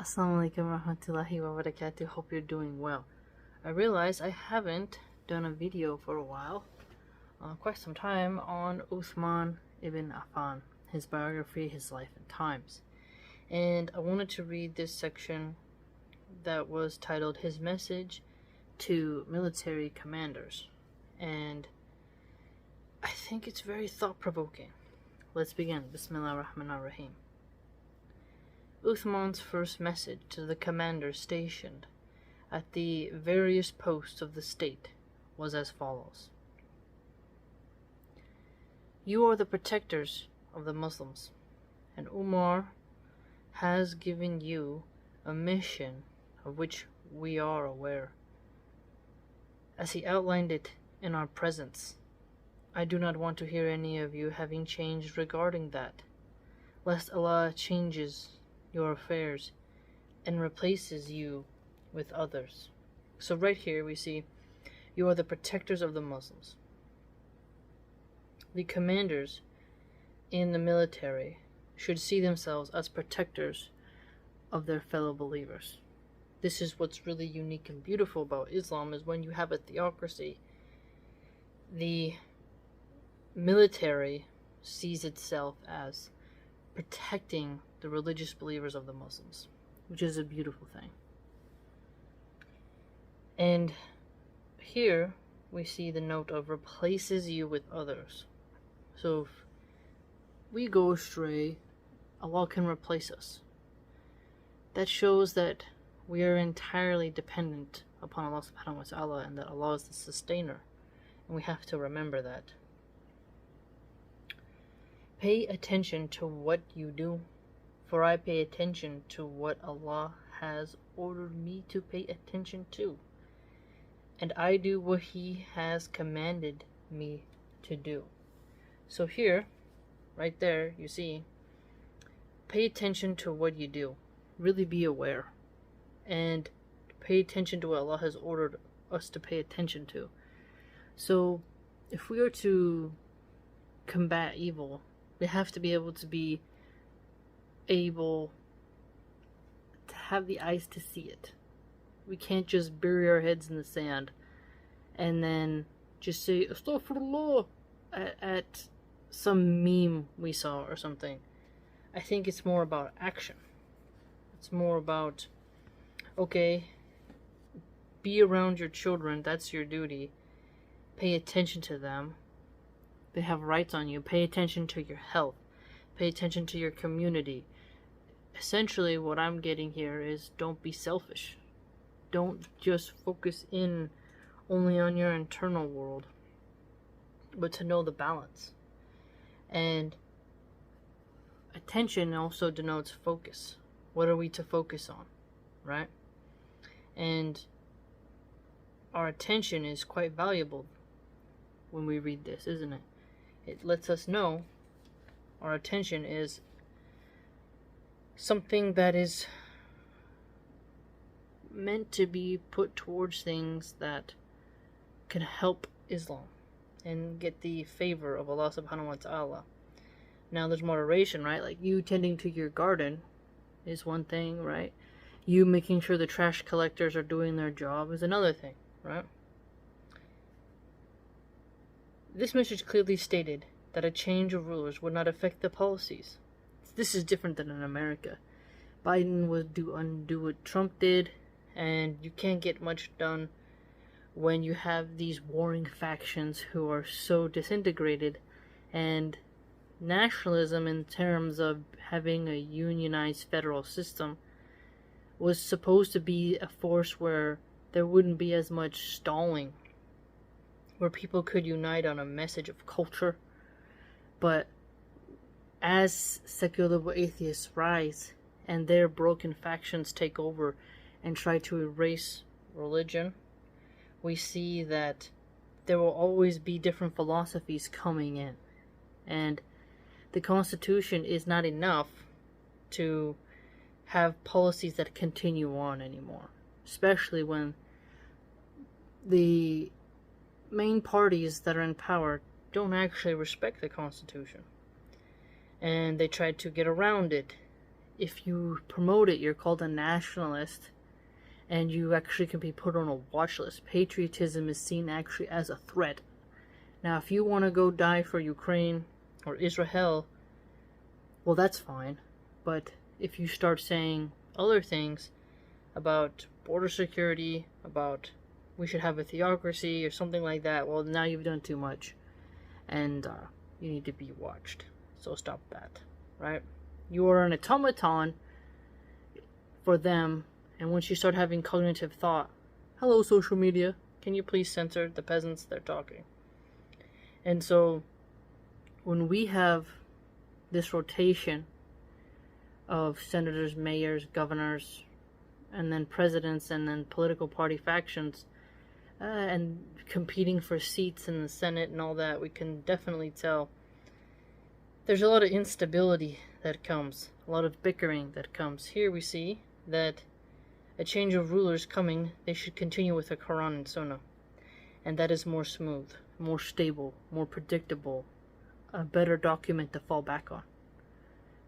Assalamu alaikum warahmatullahi wabarakatuh. Hope you're doing well. I realize I haven't done a video for a while, quite some time, on Uthman ibn Affan, his biography, his life and times. And I wanted to read this section that was titled His Message to Military Commanders. And I think it's very thought-provoking. Let's begin. Bismillah ar-Rahman ar-Rahim. Uthman's first message to the commanders stationed at the various posts of the state was as follows. You are the protectors of the Muslims, and Umar has given you a mission of which we are aware, as he outlined it in our presence. I do not want to hear any of you having changed regarding that, lest Allah changes your affairs and replaces you with others. So right here we see you are the protectors of the Muslims. The commanders in the military should see themselves as protectors of their fellow believers. This is what's really unique and beautiful about Islam, is when you have a theocracy, the military sees itself as protecting the religious believers of the Muslims, which is a beautiful thing. And here we see the note of replaces you with others. So if we go astray, Allah can replace us. That shows that we are entirely dependent upon Allah subhanahu wa ta'ala, and that Allah is the sustainer. And we have to remember that. Pay attention to what you do, for I pay attention to what Allah has ordered me to pay attention to, and I do what He has commanded me to do. So here, right there, you see, pay attention to what you do. Really be aware, and pay attention to what Allah has ordered us to pay attention to. So if we are to combat evil, we have to be able to have the eyes to see it. We can't just bury our heads in the sand and then just say Astaghfirullah at some meme we saw or something. I think it's more about action. It's more about, okay, be around your children, that's your duty. Pay attention to them. They have rights on you. Pay attention to your health. Pay attention to your community. Essentially, what I'm getting here is don't be selfish. Don't just focus in only on your internal world, but to know the balance. And attention also denotes focus. What are we to focus on, right? And our attention is quite valuable when we read this, isn't it? It lets us know our attention is something that is meant to be put towards things that can help Islam and get the favor of Allah subhanahu wa ta'ala. Now there's moderation, right? Like you tending to your garden is one thing, right? You making sure the trash collectors are doing their job is another thing, right? This message clearly stated that a change of rulers would not affect the policies. This is different than in America. Biden would undo what Trump did, and you can't get much done when you have these warring factions who are so disintegrated. And nationalism, in terms of having a unionized federal system, was supposed to be a force where there wouldn't be as much stalling, where people could unite on a message of culture. But as secular atheists rise and their broken factions take over and try to erase religion, we see that there will always be different philosophies coming in. And the Constitution is not enough to have policies that continue on anymore, especially when the main parties that are in power don't actually respect the Constitution, and they try to get around it if you promote it, you're called a nationalist, and you actually can be put on a watch list. Patriotism is seen actually as a threat. Now, if you want to go die for Ukraine or Israel, well, that's fine. But if you start saying other things about border security, about we should have a theocracy or something like that, well, now you've done too much. And you need to be watched. So stop that, right? You are an automaton for them. And once you start having cognitive thought, hello, social media, can you please censor the peasants? They're talking. And so when we have this rotation of senators, mayors, governors, and then presidents, and then political party factions, and competing for seats in the Senate and all that, we can definitely tell there's a lot of instability that comes, a lot of bickering that comes. Here we see that a change of rulers coming, they should continue with the Quran and Sunnah. And that is more smooth, more stable, more predictable, a better document to fall back on.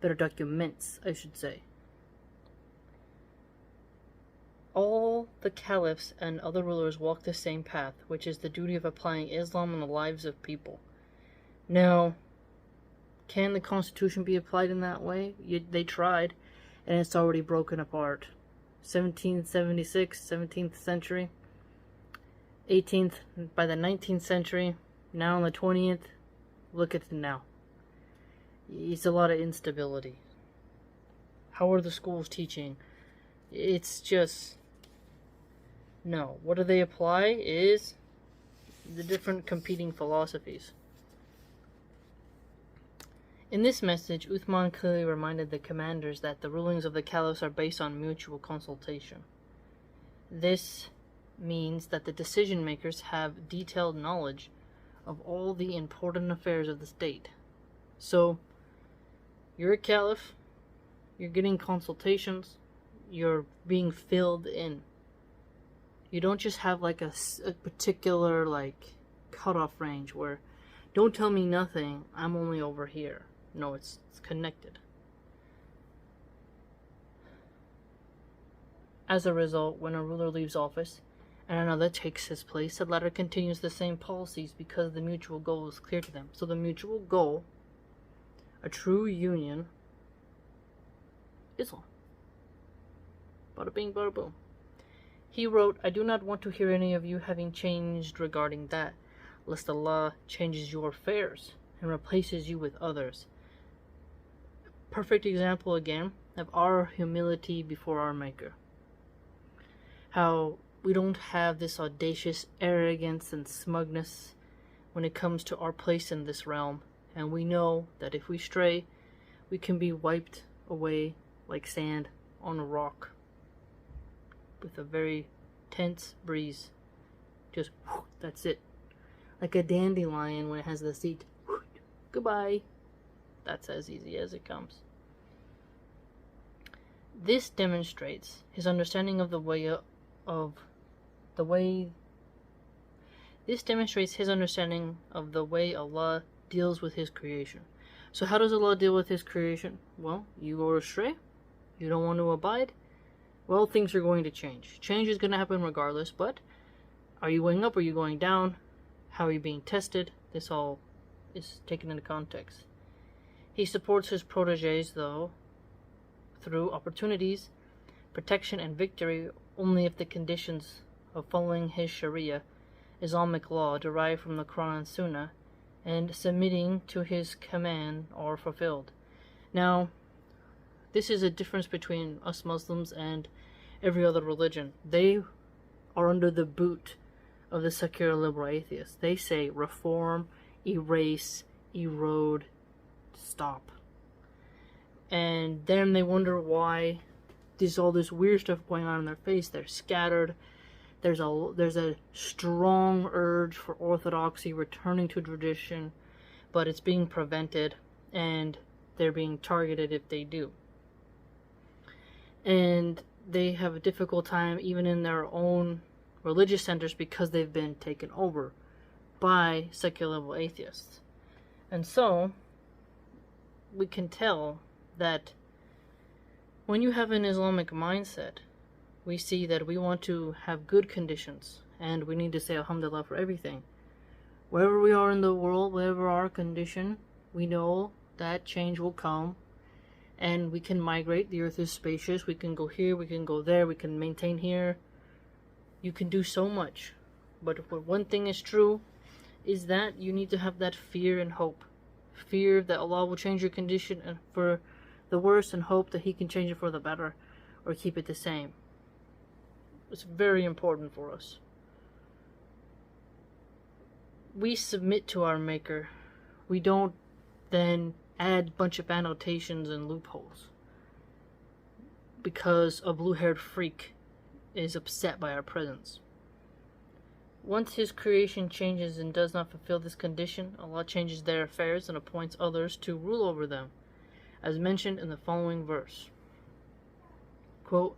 Better documents, I should say. All the caliphs and other rulers walk the same path, which is the duty of applying Islam in the lives of people. Now, can the Constitution be applied in that way? They tried, and it's already broken apart. 1776, 17th century, 18th, by the 19th century, now in the 20th, look at it now. It's a lot of instability. How are the schools teaching? It's just, no. What do they apply is the different competing philosophies. In this message, Uthman clearly reminded the commanders that the rulings of the caliphs are based on mutual consultation. This means that the decision makers have detailed knowledge of all the important affairs of the state. So, you're a caliph, you're getting consultations, you're being filled in. You don't just have like a particular like cutoff range where don't tell me nothing, I'm only over here. No, it's connected. As a result, when a ruler leaves office and another takes his place, the latter continues the same policies because the mutual goal is clear to them. So the mutual goal, a true union, Islam. Bada bing, bada boom. He wrote, I do not want to hear any of you having changed regarding that, lest Allah changes your affairs and replaces you with others. Perfect example again of our humility before our Maker. How we don't have this audacious arrogance and smugness when it comes to our place in this realm, and we know that if we stray, we can be wiped away like sand on a rock with a very tense breeze. Just whoosh, that's it. Like a dandelion when it has the seed. Whoosh, goodbye. That's as easy as it comes. This demonstrates his understanding of the way Allah deals with his creation. So how does Allah deal with his creation? Well, you go astray, you don't want to abide, well, things are going to change. Change is going to happen regardless, but are you going up or are you going down? How are you being tested? This all is taken into context. He supports his proteges, though, through opportunities, protection, and victory only if the conditions of following his Sharia, Islamic law derived from the Quran and Sunnah, and submitting to his command are fulfilled. Now, this is a difference between us Muslims and every other religion. They are under the boot of the secular liberal atheists. They say reform, erase, erode, stop. And then they wonder why there's all this weird stuff going on in their face. They're scattered. There's a strong urge for orthodoxy, returning to tradition, but it's being prevented, and they're being targeted if they do. And they have a difficult time even in their own religious centers because they've been taken over by secular liberal atheists. And so we can tell that When you have an Islamic mindset, we see that we want to have good conditions, and we need to say Alhamdulillah for everything. Wherever we are in the world, wherever our condition, we know that change will come, and we can migrate. The earth is spacious. We can go here, we can go there, we can maintain here. You can do so much. But if one thing is true, is that you need to have that fear and hope. Fear that Allah will change your condition for the worse, and hope that He can change it for the better, or keep it the same. It's very important for us. We submit to our Maker. We don't then add a bunch of annotations and loopholes because a blue-haired freak is upset by our presence. Once His creation changes and does not fulfill this condition, Allah changes their affairs and appoints others to rule over them, as mentioned in the following verse. Quote,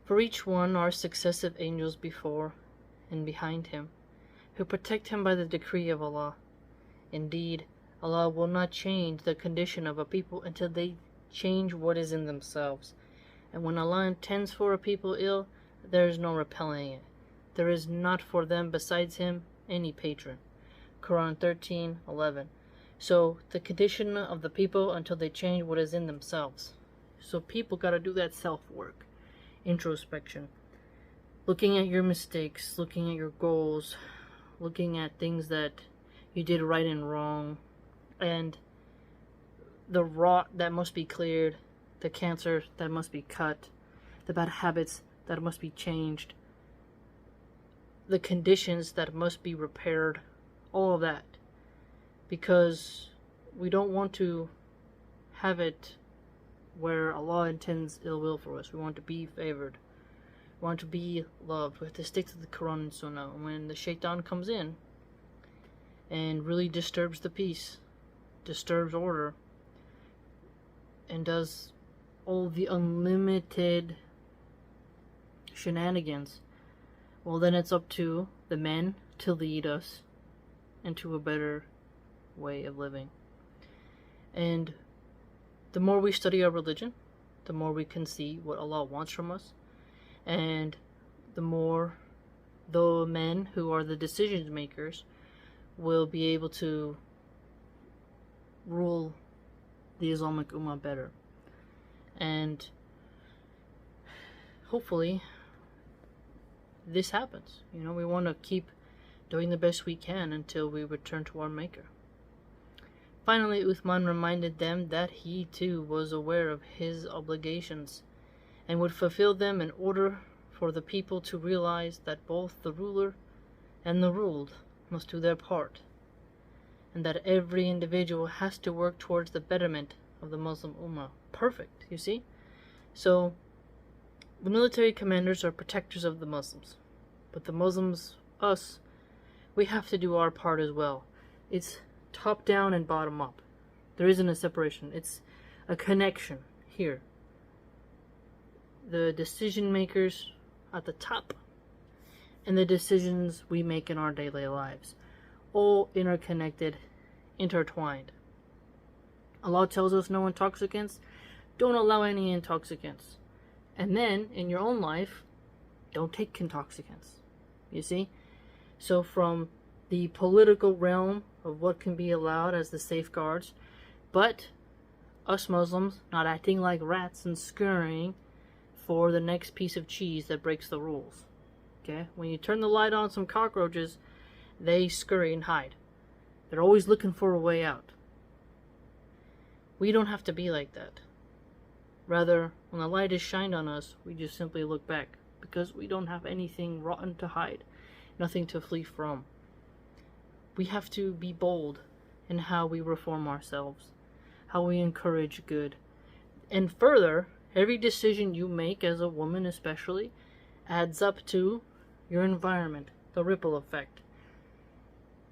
"For each one are successive angels before and behind him, who protect him by the decree of Allah. Indeed, Allah will not change the condition of a people until they change what is in themselves. And when Allah intends for a people ill, there is no repelling it. There is not for them besides Him any patron." Quran 13:11. So, the condition of the people until they change what is in themselves. So people gotta do that self-work, introspection. Looking at your mistakes, looking at your goals, looking at things that you did right and wrong, and the rot that must be cleared, the cancer that must be cut, the bad habits that must be changed, the conditions that must be repaired, all of that. Because we don't want to have it where Allah intends ill will for us. We want to be favored. We want to be loved. We have to stick to the Quran and Sunnah. When the shaitan comes in and really disturbs the peace, disturbs order, and does all the unlimited shenanigans, well, then it's up to the men to lead us into a better way of living. And the more we study our religion, the more we can see what Allah wants from us, and the more the men who are the decision makers will be able to rule the Islamic Ummah better. And hopefully this happens. We want to keep doing the best we can until we return to our Maker. Finally, Uthman reminded them that he too was aware of his obligations and would fulfill them in order for the people to realize that both the ruler and the ruled must do their part, and that every individual has to work towards the betterment of the Muslim Ummah. Perfect, you see? So, the military commanders are protectors of the Muslims, but the Muslims, us, we have to do our part as well. It's top down and bottom up. There isn't a separation. It's a connection here. The decision makers at the top and the decisions we make in our daily lives, all interconnected, intertwined. Allah tells us no intoxicants. Don't allow any intoxicants. And then in your own life, don't take intoxicants. You see? So from the political realm of what can be allowed as the safeguards, but us Muslims not acting like rats and scurrying for the next piece of cheese that breaks the rules. Okay? When you turn the light on some cockroaches, they scurry and hide. They're always looking for a way out. We don't have to be like that. Rather, when the light is shined on us, we just simply look back, because we don't have anything rotten to hide, nothing to flee from. We have to be bold in how we reform ourselves, how we encourage good. And further, every decision you make as a woman especially adds up to your environment, the ripple effect.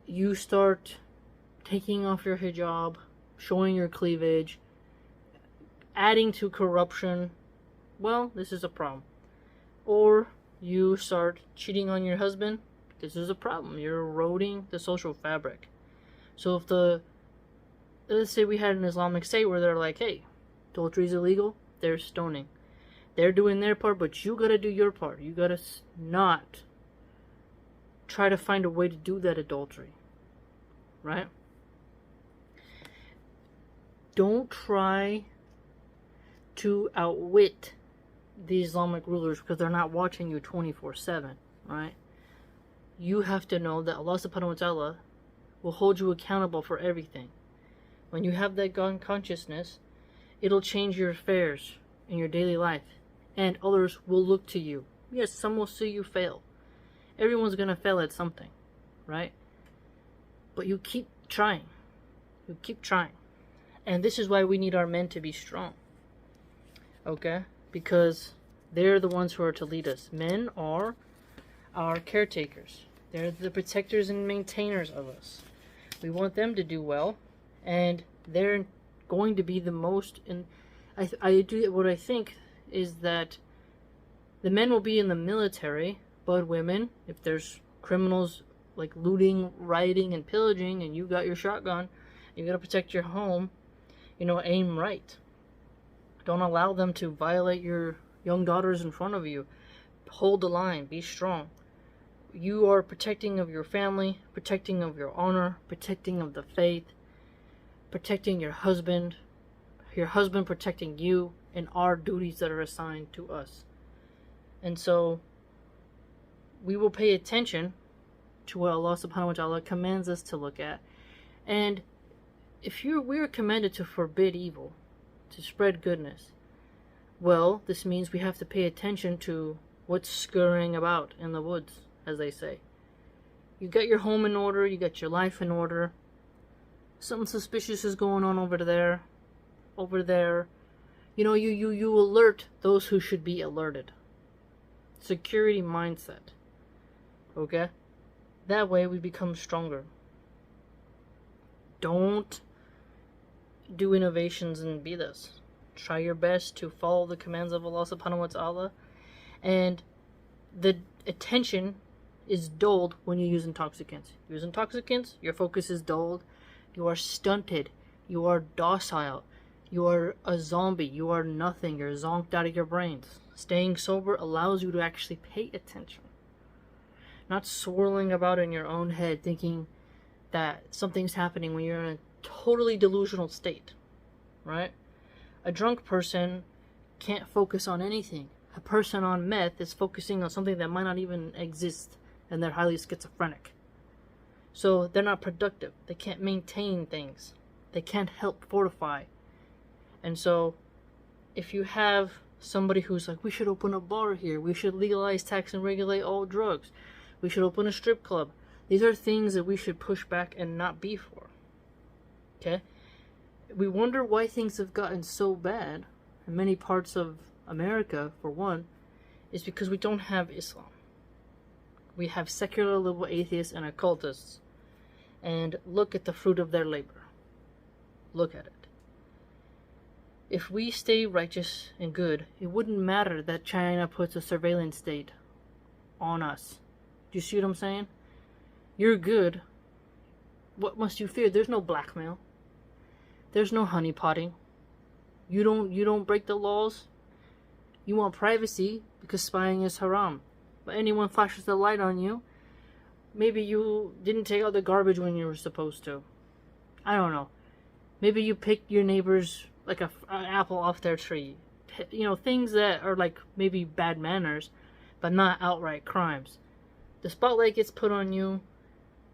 You start taking off your hijab, showing your cleavage, adding to corruption, well, this is a problem. Or you start cheating on your husband, this is a problem. You're eroding the social fabric. So if let's say we had an Islamic state where they're like, hey, adultery is illegal, there's stoning. They're doing their part, but you gotta do your part. You gotta not try to find a way to do that adultery. Right? Don't try to outwit the Islamic rulers because they're not watching you 24/7. Right? You have to know that Allah subhanahu wa ta'ala will hold you accountable for everything. When you have that God consciousness, it'll change your affairs in your daily life. And others will look to you. Yes, some will see you fail. Everyone's going to fail at something, right? But you keep trying. You keep trying. And this is why we need our men to be strong. Okay? Because they're the ones who are to lead us. Men are our caretakers. They're the protectors and maintainers of us. We want them to do well. And they're going to be the most... what I think is that the men will be in the military, but women, if there's criminals like looting, rioting, and pillaging, and you got your shotgun, you got to protect your home, aim right. Don't allow them to violate your young daughters in front of you. Hold the line. Be strong. You are protecting of your family, protecting of your honor, protecting of the faith, protecting your husband protecting you, and our duties that are assigned to us. And so we will pay attention to what Allah subhanahu wa ta'ala commands us to look at. And we are commanded to forbid evil, to spread goodness. Well, this means we have to pay attention to what's scurrying about in the woods, as they say. You got your home in order, you got your life in order. Something suspicious is going on over there. You alert those who should be alerted. Security mindset. Okay? That way we become stronger. Don't do innovations and be this. Try your best to follow the commands of Allah subhanahu wa ta'ala. And the attention is dulled when you use intoxicants. Use intoxicants, your focus is dulled. You are stunted. You are docile. You are a zombie. You are nothing. You're zonked out of your brains. Staying sober allows you to actually pay attention. Not swirling about in your own head thinking that something's happening when you're in a totally delusional state. Right? A drunk person can't focus on anything. A person on meth is focusing on something that might not even exist, and they're highly schizophrenic. So they're not productive. They can't maintain things. They can't help fortify. And so if you have somebody who's like, we should open a bar here, we should legalize, tax, and regulate all drugs, we should open a strip club, these are things that we should push back and not be for. Okay? We wonder why things have gotten so bad in many parts of America, for one, is because we don't have Islam. We have secular liberal atheists and occultists. And look at the fruit of their labor. Look at it. If we stay righteous and good, it wouldn't matter that China puts a surveillance state on us. Do you see what I'm saying? You're good. What must you fear? There's no blackmail. There's no honeypotting. You don't break the laws. You want privacy because spying is haram. But anyone flashes the light on you, maybe you didn't take out the garbage when you were supposed to. I don't know. Maybe you picked your neighbor's an apple off their tree. Things that are like maybe bad manners, but not outright crimes. The spotlight gets put on you.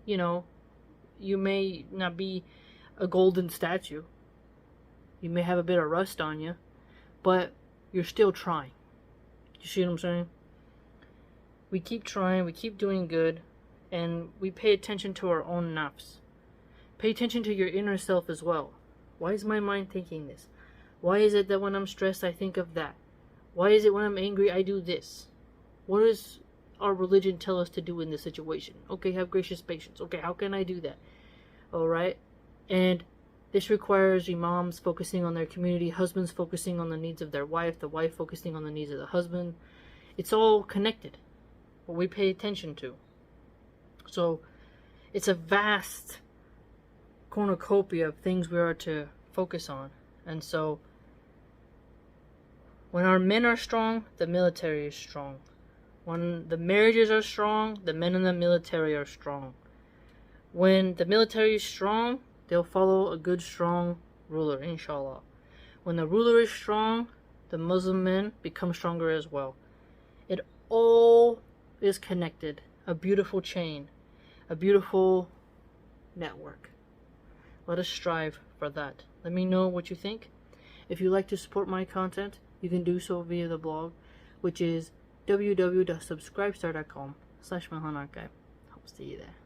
You may not be a golden statue. You may have a bit of rust on you, but you're still trying. You see what I'm saying? We keep trying, we keep doing good, and we pay attention to our own nafs. Pay attention to your inner self as well. Why is my mind thinking this? Why is it that when I'm stressed I think of that? Why is it when I'm angry I do this? What does our religion tell us to do in this situation? Okay, have gracious patience. Okay, how can I do that? Alright? And this requires imams focusing on their community, husbands focusing on the needs of their wife, the wife focusing on the needs of the husband. It's all connected. What we pay attention to. So, it's a vast cornucopia of things we are to focus on. And so, When our men are strong, the military is strong. When the marriages are strong, the men in the military are strong. When the military is strong, they'll follow a good, strong ruler, inshallah. When the ruler is strong, the Muslim men become stronger as well. It all is connected. A beautiful chain. A beautiful network. Let us strive for that. Let me know what you think. If you'd like to support my content, you can do so via the blog, which is www.subscribestar.com/MilahanArchive. Hope to see you there.